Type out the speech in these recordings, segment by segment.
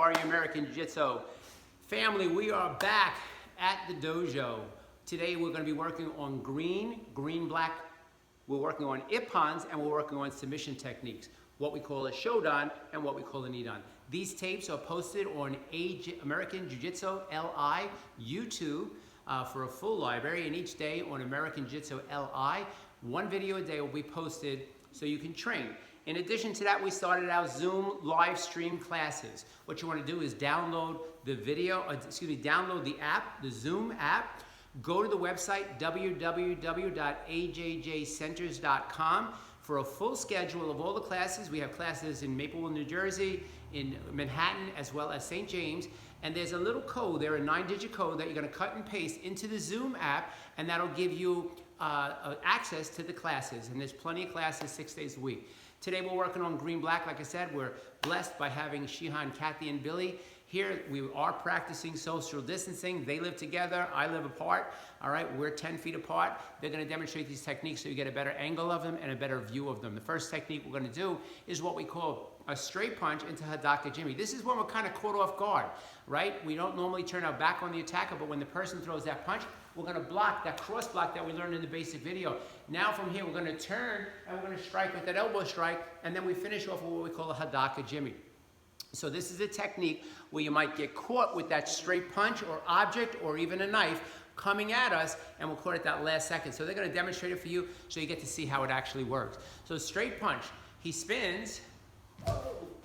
are you, American Jiu-Jitsu? Family, we are back at the dojo. Today we're going to be working on green, black. We're working on IPPONS and we're working on submission techniques, what we call a Shodan and what we call a Nidan. These tapes are posted on American Jiu-Jitsu LI YouTube for a full library, and each day on American Jiu-Jitsu LI, one video a day will be posted so you can train. In addition to that, we started our Zoom live stream classes. What you want to do is download the download the app, the Zoom app. Go to the website www.ajjcenters.com for a full schedule of all the classes. We have classes in Maplewood, New Jersey, in Manhattan, as well as St. James. And there's a little code there, a 9-digit code that you're going to cut and paste into the Zoom app, and that'll give you access to the classes. And there's plenty of classes 6 days a week. Today we're working on green-black. Like I said, we're blessed by having Shihan, Kathy, and Billy. Here we are practicing social distancing. They live together, I live apart. All right, we're 10 feet apart. They're gonna demonstrate these techniques so you get a better angle of them and a better view of them. The first technique we're gonna do is what we call a straight punch into Hadaka Jimmy. This is when we're kind of caught off guard, right? We don't normally turn our back on the attacker, but when the person throws that punch, we're gonna block that cross block that we learned in the basic video. Now from here, we're gonna turn and we're gonna strike with that elbow strike, and then we finish off with what we call a Hadaka Jimmy. So this is a technique where you might get caught with that straight punch or object or even a knife coming at us, and we'll caught at that last second. So they're gonna demonstrate it for you so you get to see how it actually works. So straight punch, he spins,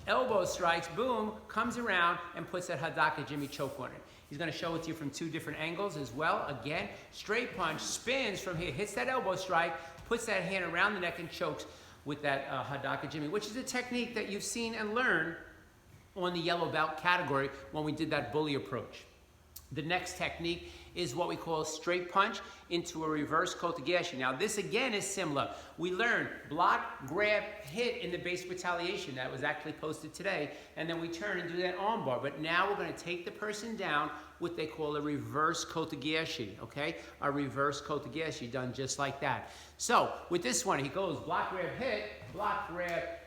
elbow strikes, boom, comes around and puts that Hadaka Jimmy choke on it. He's gonna show it to you from 2 different angles as well. Again, straight punch, spins from here, hits that elbow strike, puts that hand around the neck and chokes with that Hadaka Jimmy, which is a technique that you've seen and learned on the yellow belt category when we did that bully approach. The next technique is what we call straight punch into a reverse kotegaeshi. Now this again is similar. We learned block, grab, hit in the base retaliation. That was actually posted today. And then we turn and do that arm bar. But now we're going to take the person down what they call a reverse kotegaeshi, okay? A reverse kotegaeshi done just like that. So with this one, he goes block, grab,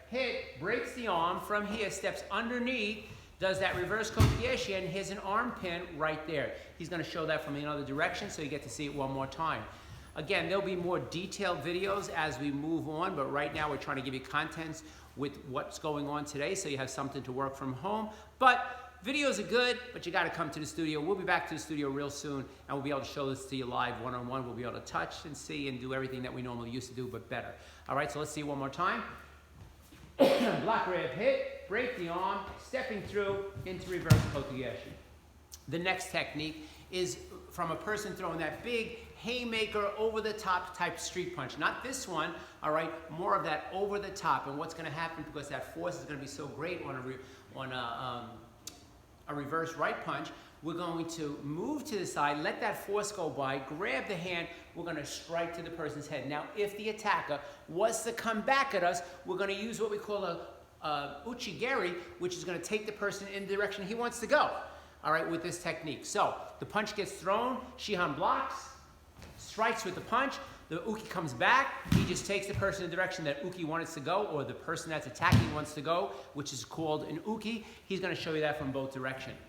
hit, breaks the arm from here, steps underneath, does that reverse kotegaeshi, and here's an arm pin right there. He's going to show that from another direction so you get to see it one more time. Again, there'll be more detailed videos as we move on, but right now we're trying to give you contents with what's going on today so you have something to work from home. But videos are good, but you got to come to the studio. We'll be back to the studio real soon, and we'll be able to show this to you live one-on-one. We'll be able to touch and see and do everything that we normally used to do, but better. All right, so let's see one more time. Block, grab, hit, break the arm, stepping through into reverse kotegaeshi. The next technique is from a person throwing that big haymaker over the top type street punch. Not this one, all right, more of that over the top. And what's going to happen, because that force is going to be so great on a reverse right punch, we're going to move to the side, let that force go by, grab the hand, we're going to strike to the person's head. Now, if the attacker was to come back at us, we're going to use what we call a uchigeri, which is going to take the person in the direction he wants to go, all right, with this technique. So, the punch gets thrown, Shihan blocks, strikes with the punch, the uki comes back, he just takes the person in the direction that uki wants to go, or the person that's attacking wants to go, which is called an uki. He's going to show you that from both directions.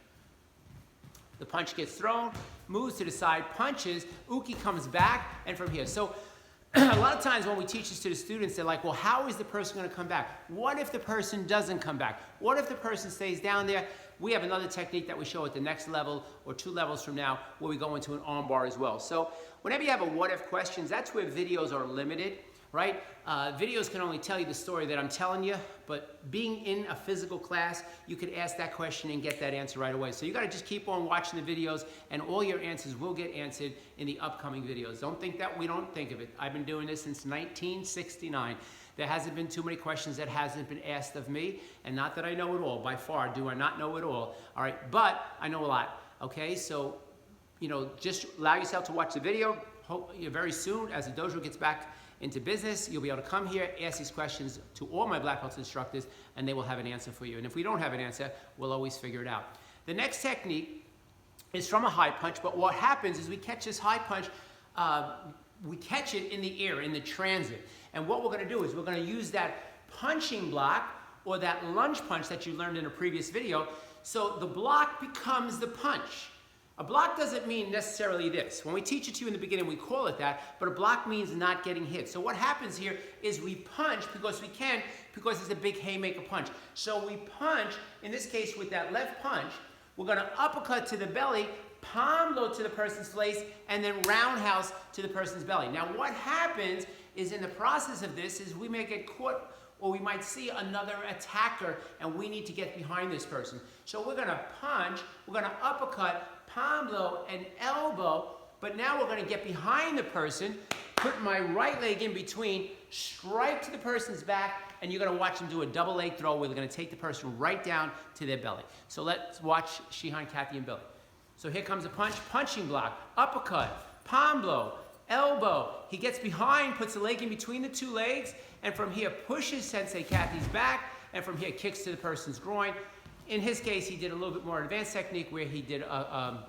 The punch gets thrown, moves to the side, punches, uki comes back, and from here. So a lot of times when we teach this to the students, they're like, well, how is the person going to come back? What if the person doesn't come back? What if the person stays down there? We have another technique that we show at the next level or 2 levels from now where we go into an arm bar as well. So whenever you have a what if questions, that's where videos are limited, right? Videos can only tell you the story that I'm telling you, but being in a physical class, you could ask that question and get that answer right away. So you got to just keep on watching the videos, and all your answers will get answered in the upcoming videos. Don't think that we don't think of it. I've been doing this since 1969. There hasn't been too many questions that hasn't been asked of me, and not that I know it all. By far, do I not know it all? All right, but I know a lot, okay? So, you know, just allow yourself to watch the video. Hope very soon, as the dojo gets back into business, you'll be able to come here, ask these questions to all my black belt instructors, and they will have an answer for you. And if we don't have an answer, we'll always figure it out. The next technique is from a high punch, but what happens is we catch this high punch, we catch it in the air, in the transit. And what we're going to do is we're going to use that punching block or that lunge punch that you learned in a previous video So the block becomes the punch. A block doesn't mean necessarily this. When we teach it to you in the beginning, we call it that, but a block means not getting hit. So what happens here is we punch because we can, because it's a big haymaker punch. So we punch, in this case with that left punch, we're gonna uppercut to the belly, palm low to the person's face, and then roundhouse to the person's belly. Now what happens is in the process of this is we may get caught or we might see another attacker and we need to get behind this person. So we're gonna punch, we're gonna uppercut, palm low, and elbow, but now we're gonna get behind the person, put my right leg in between, strike to the person's back, and you're gonna watch them do a double leg throw where they're gonna take the person right down to their belly. So let's watch Shihan, Kathy, and Billy. So here comes a punch, punching block, uppercut, palm blow, elbow. He gets behind, puts the leg in between the two legs, and from here pushes Sensei Kathy's back, and from here kicks to the person's groin. In his case, he did a little bit more advanced technique where he did a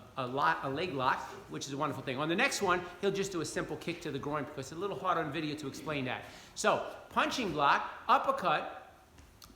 leg lock, which is a wonderful thing. On the next one, he'll just do a simple kick to the groin because it's a little hard on video to explain that. So, punching block, uppercut,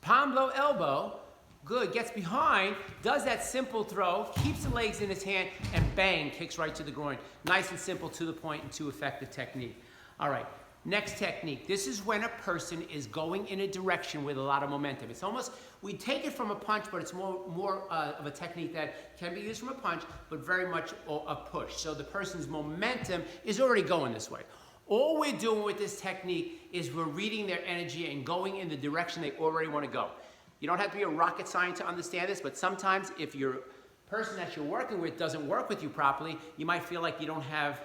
palm blow, elbow, good, gets behind, does that simple throw, keeps the legs in his hand, and bang, kicks right to the groin. Nice and simple, to the point, and too effective technique. All right, next technique. This is when a person is going in a direction with a lot of momentum. It's almost, we take it from a punch, but it's more of a technique that can be used from a punch, but very much a push. So the person's momentum is already going this way. All we're doing with this technique is we're reading their energy and going in the direction they already want to go. You don't have to be a rocket scientist to understand this, but sometimes if your person that you're working with doesn't work with you properly, you might feel like you don't have,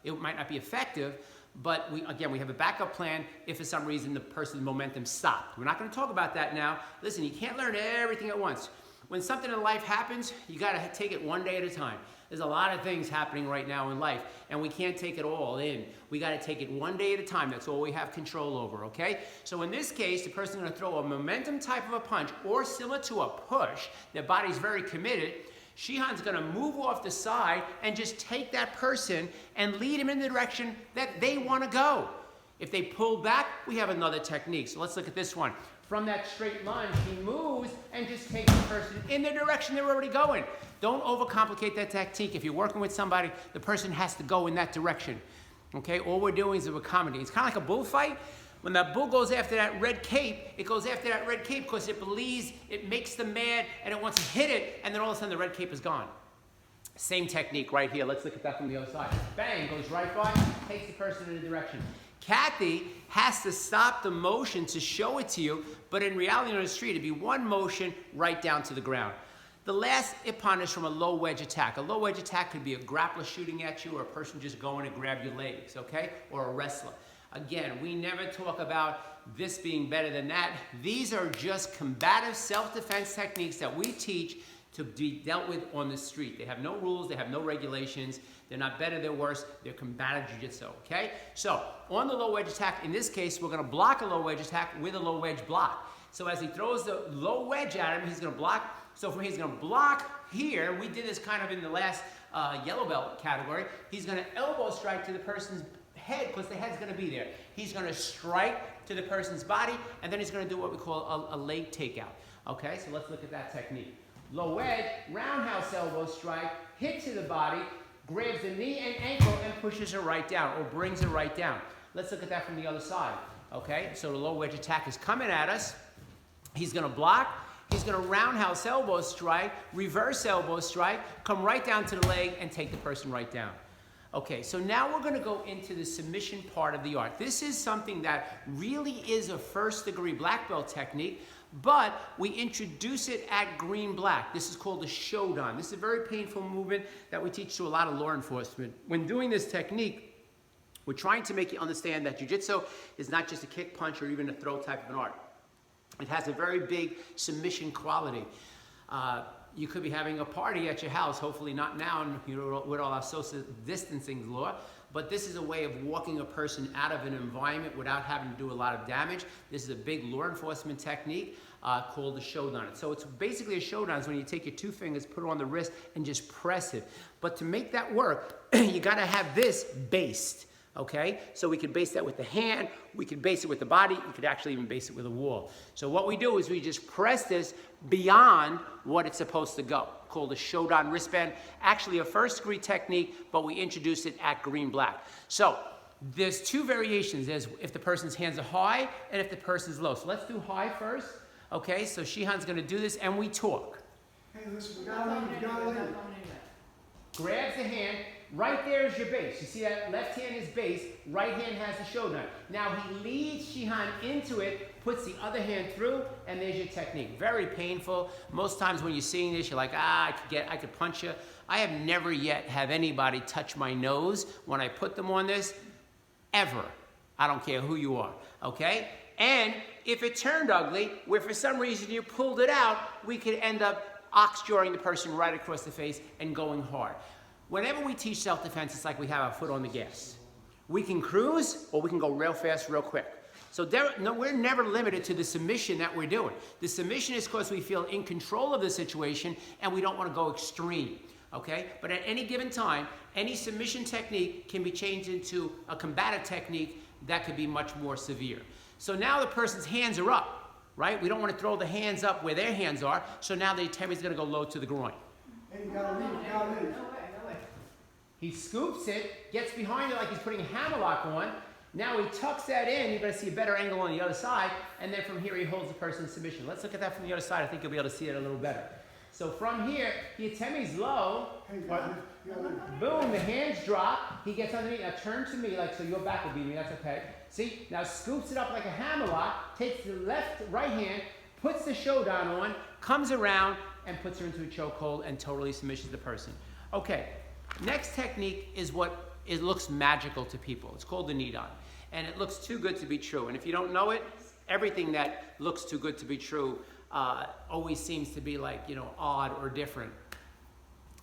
it might not be effective, but we have a backup plan if for some reason the person's momentum stopped. We're not going to talk about that now. Listen, you can't learn everything at once. When something in life happens, you got to take it one day at a time. There's a lot of things happening right now in life, and we can't take it all in. We got to take it one day at a time. That's all we have control over, okay? So in this case, the person's going to throw a momentum type of a punch, or similar to a push. Their body's very committed. Shihan's going to move off the side and just take that person and lead him in the direction that they want to go. If they pull back, we have another technique. So let's look at this one. From that straight line, he moves and just takes the person in the direction they're already going. Don't overcomplicate that technique. If you're working with somebody, the person has to go in that direction. Okay, all we're doing is we're accommodating. It's kind of like a bullfight. When that bull goes after that red cape, it goes after that red cape because it believes it makes them mad and it wants to hit it, and then all of a sudden the red cape is gone. Same technique right here. Let's look at that from the other side. Bang, goes right by, takes the person in a direction. Kathy has to stop the motion to show it to you, but in reality on the street, it'd be one motion right down to the ground. The last IPPON is from a low wedge attack. A low wedge attack could be a grappler shooting at you or a person just going to grab your legs, okay? Or a wrestler. Again, we never talk about this being better than that. These are just combative self-defense techniques that we teach to be dealt with on the street. They have no rules, they have no regulations, they're not better, they're worse, they're combative jiu-jitsu, okay? So, on the low wedge attack, in this case, we're gonna block a low wedge attack with a low wedge block. So as he throws the low wedge at him, he's gonna block. So from here, he's gonna block here. We did this kind of in the last yellow belt category. He's gonna elbow strike to the person's head because the head's gonna be there. He's gonna strike to the person's body, and then he's gonna do what we call a leg takeout. Okay, so let's look at that technique. Low wedge, roundhouse elbow strike, hit to the body, grabs the knee and ankle and pushes her right down, or brings her right down. Let's look at that from the other side. Okay, so the low wedge attack is coming at us. He's gonna block, he's gonna roundhouse elbow strike, reverse elbow strike, come right down to the leg and take the person right down. Okay, so now we're gonna go into the submission part of the art. This is something that really is a first degree black belt technique, but we introduce it at green-black. This is called the Shodan. This is a very painful movement that we teach to a lot of law enforcement. When doing this technique, we're trying to make you understand that jiu-jitsu is not just a kick, punch, or even a throw type of an art. It has a very big submission quality. You could be having a party at your house, hopefully not now, with all our social distancing law, but this is a way of walking a person out of an environment without having to do a lot of damage. This is a big law enforcement technique called the Shodan. So it's basically a Shodan is when you take your two fingers, put it on the wrist, and just press it. But to make that work, you gotta have this based. Okay, so we could base that with the hand, we could base it with the body, we could actually even base it with a wall. So what we do is we just press this beyond what it's supposed to go, called a Shodan wristband. Actually a first degree technique, but we introduced it at green-black. So there's two variations. There's if the person's hands are high and if the person's low. So let's do high first. Okay, so Shihan's gonna do this and we talk. Hey, listen, we gotta leave. Grabs the hand. Right there is your base. You see that left hand is base, right hand has the Shodan. Now he leads Shihan into it, puts the other hand through, and there's your technique. Very painful. Most times when you're seeing this, you're like, I could punch you. I have never yet have anybody touch my nose when I put them on this, ever. I don't care who you are, okay? And if it turned ugly, where for some reason you pulled it out, we could end up ox-jawing the person right across the face and going hard. Whenever we teach self-defense, it's like we have our foot on the gas. We can cruise or we can go real fast, real quick. So we're never limited to the submission that we're doing. The submission is because we feel in control of the situation and we don't want to go extreme, okay? But at any given time, any submission technique can be changed into a combative technique that could be much more severe. So now the person's hands are up, right? We don't want to throw the hands up where their hands are, so now the attempt is going to go low to the groin. Hey, you gotta leave, you gotta leave. He scoops it, gets behind it like he's putting a hammerlock on. Now he tucks that in. You're going to see a better angle on the other side. And then from here, he holds the person in submission. Let's look at that from the other side. I think you'll be able to see it a little better. So from here, the attempt's low. Hey, Boom, the hands drop. He gets underneath. Now turn to me, like so your back will be me. That's okay. See, now scoops it up like a hammerlock, takes the right hand, puts the Shodan on, comes around, and puts her into a chokehold and totally submissions the person. Okay. Next technique is what looks magical to people. It's called the Nidan. And it looks too good to be true. And if you don't know it, everything that looks too good to be true always seems to be like, odd or different.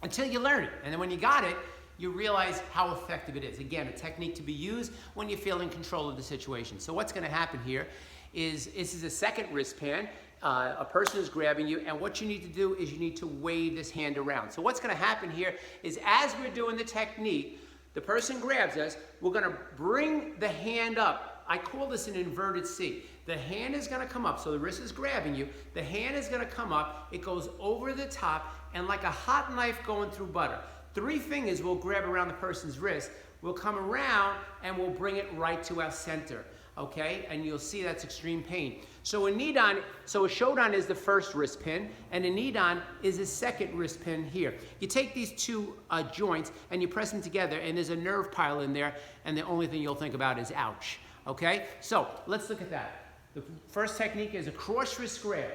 Until you learn it. And then when you got it, you realize how effective it is. Again, a technique to be used when you feel in control of the situation. So what's going to happen here is this is a second wristband. A person is grabbing you, and what you need to do is you need to wave this hand around. So what's going to happen here is as we're doing the technique, the person grabs us, we're going to bring the hand up. I call this an inverted C. The hand is going to come up, so the wrist is grabbing you. The hand is going to come up, it goes over the top, and like a hot knife going through butter. 3 fingers will grab around the person's wrist, we'll come around, and we'll bring it right to our center. Okay, and you'll see that's extreme pain. So a Shodan is the first wrist pin, and a Nidan is a second wrist pin here. You take these two joints and you press them together, and there's a nerve pile in there, and the only thing you'll think about is ouch. Okay, so let's look at that. The first technique is a cross wrist grab.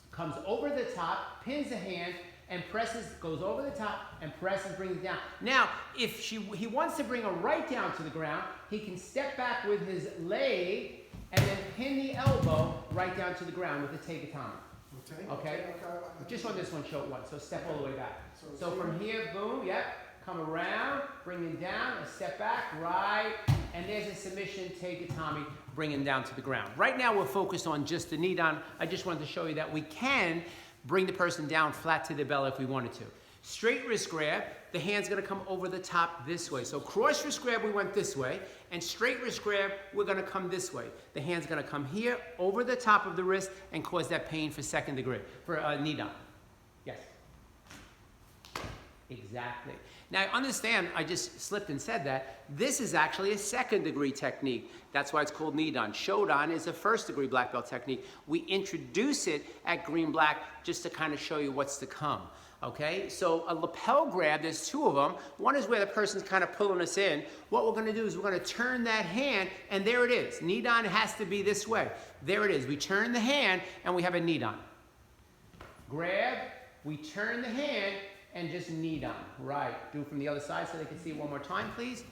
Comes over the top, pins the hand, and presses, goes over the top, and presses, brings it down. Now, if he wants to bring her right down to the ground, he can step back with his leg and then pin the elbow right down to the ground with the tagatami. Okay? Just on this one, show it once. So step all the way back. So from here, boom, yep. Come around, bring him down, a step back, right, and there's a submission, tagatami, bring him down to the ground. Right now, we're focused on just the Nidan. I just wanted to show you that we can bring the person down flat to the belly if we wanted to. Straight wrist grab, the hand's gonna come over the top this way. So cross wrist grab, we went this way, and straight wrist grab, we're gonna come this way. The hand's gonna come here, over the top of the wrist, and cause that pain for second degree, for Nidan. Yes? Exactly. Now, understand, I just slipped and said that. This is actually a second degree technique. That's why it's called Nidan. Shodan is a first degree black belt technique. We introduce it at green-black just to kind of show you what's to come. Okay, so a lapel grab, there's 2 of them. One is where the person's kind of pulling us in. What we're gonna do is we're gonna turn that hand, and there it is. Nidan has to be this way. There it is. We turn the hand, and we have a Nidan. Grab, we turn the hand, and just Nidan. Right. Do it from the other side so they can see it one more time, please.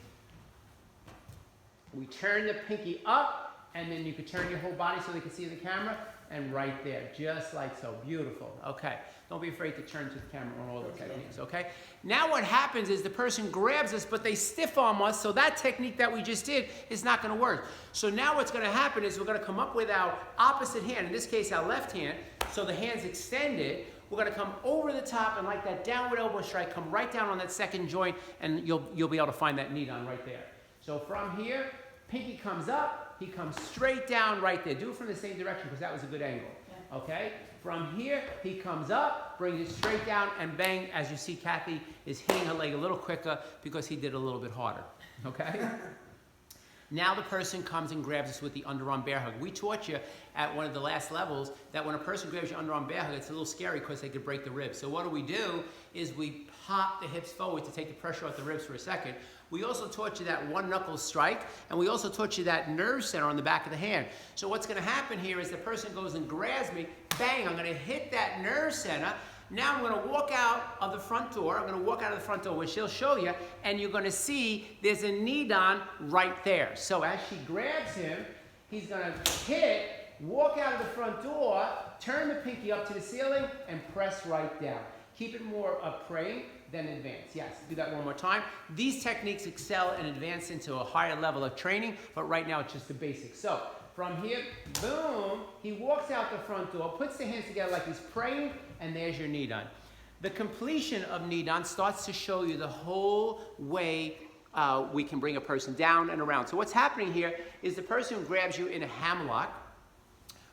We turn the pinky up, and then you can turn your whole body so they can see the camera, and right there, just like so. Beautiful. Okay. Don't be afraid to turn to the camera on all the techniques, okay? Now what happens is the person grabs us, but they stiff arm us, so that technique that we just did is not going to work. So now what's going to happen is we're going to come up with our opposite hand, in this case our left hand, so the hand's extended. We're going to come over the top and like that downward elbow strike, come right down on that second joint, and you'll be able to find that Nidan right there. So from here, pinky comes up, he comes straight down right there. Do it from the same direction because that was a good angle. Okay? From here, he comes up, brings it straight down, and bang, as you see, Kathy is hitting her leg a little quicker because he did a little bit harder. Okay? Now the person comes and grabs us with the underarm bear hug. We taught you at one of the last levels that when a person grabs your underarm bear hug, it's a little scary because they could break the ribs. So what do? Is we pop the hips forward to take the pressure off the ribs for a second. We also taught you that one knuckle strike, and we also taught you that nerve center on the back of the hand. So what's going to happen here is the person goes and grabs me, bang, I'm going to hit that nerve center. Now I'm going to walk out of the front door. I'm going to walk out of the front door, which she'll show you, and you're going to see there's a Nidan right there. So as she grabs him, he's going to hit, walk out of the front door, turn the pinky up to the ceiling, and press right down. Keep it more praying than advanced. Yes, do that one more time. These techniques excel and advance into a higher level of training, but right now it's just the basics. So from here, boom, he walks out the front door, puts the hands together like he's praying, and there's your Nidan. The completion of Nidan starts to show you the whole way we can bring a person down and around. So what's happening here is the person grabs you in a hamlock.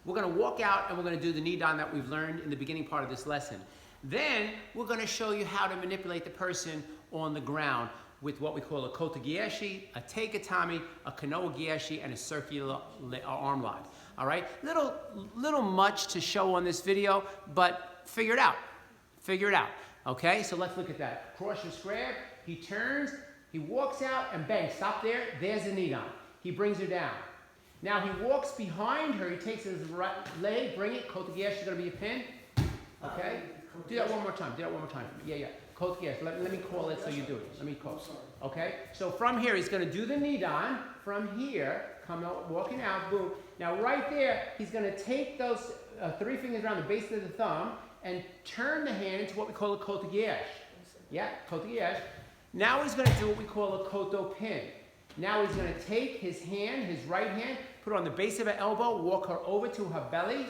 We're going to walk out and we're going to do the Nidan that we've learned in the beginning part of this lesson. Then we're going to show you how to manipulate the person on the ground with what we call a kota gieshi, a teikatami, a kanoa gieshi, and a circular arm lock. All right? Little much to show on this video, but figure it out. Figure it out. Okay? So let's look at that. Cross your grab. He turns. He walks out and bang. Stop there. There's a Nidan. He brings her down. Now he walks behind her. He takes his right leg. Bring it. Kota gieshi is going to be a pin. Okay? Do that one more time. Do that one more time. Yeah. Kota gieshi. Let me call it so you do it. Let me call. Okay? So from here, he's going to do the Nidan. From here, come out, walking out, boom. Now right there, he's going to take those 3 fingers around the base of the thumb and turn the hand into what we call a kota gieshi. Yeah, kota gieshi. Now he's going to do what we call a koto pin. Now he's going to take his hand, his right hand, put it on the base of her elbow, walk her over to her belly.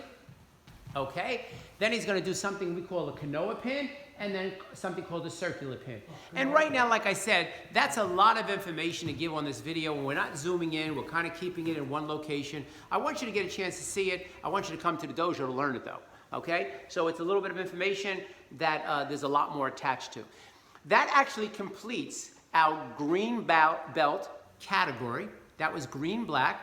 Okay? Then he's going to do something we call a kanoa pin, and then something called a circular pin. And right now, like I said, that's a lot of information to give on this video. When we're not zooming in, we're kind of keeping it in one location. I want you to get a chance to see it. I want you to come to the dojo to learn it though. Okay? So it's a little bit of information that there's a lot more attached to. That actually completes our green belt category. That was green-black.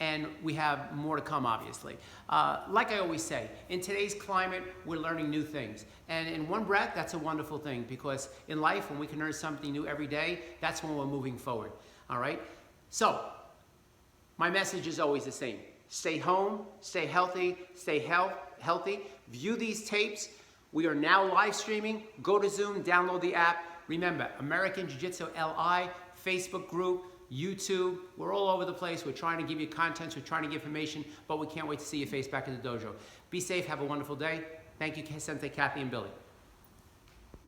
And we have more to come, obviously. Like I always say, in today's climate, we're learning new things. And in one breath, that's a wonderful thing, because in life, when we can learn something new every day, that's when we're moving forward, all right? So, my message is always the same. Stay home, stay healthy, stay healthy. View these tapes. We are now live streaming. Go to Zoom, download the app. Remember, American Jiu-Jitsu LI, Facebook group, YouTube, we're all over the place. We're trying to give you content, we're trying to give information, but we can't wait to see your face back in the dojo. Be safe, have a wonderful day. Thank you, Sensei Kathy and Billy.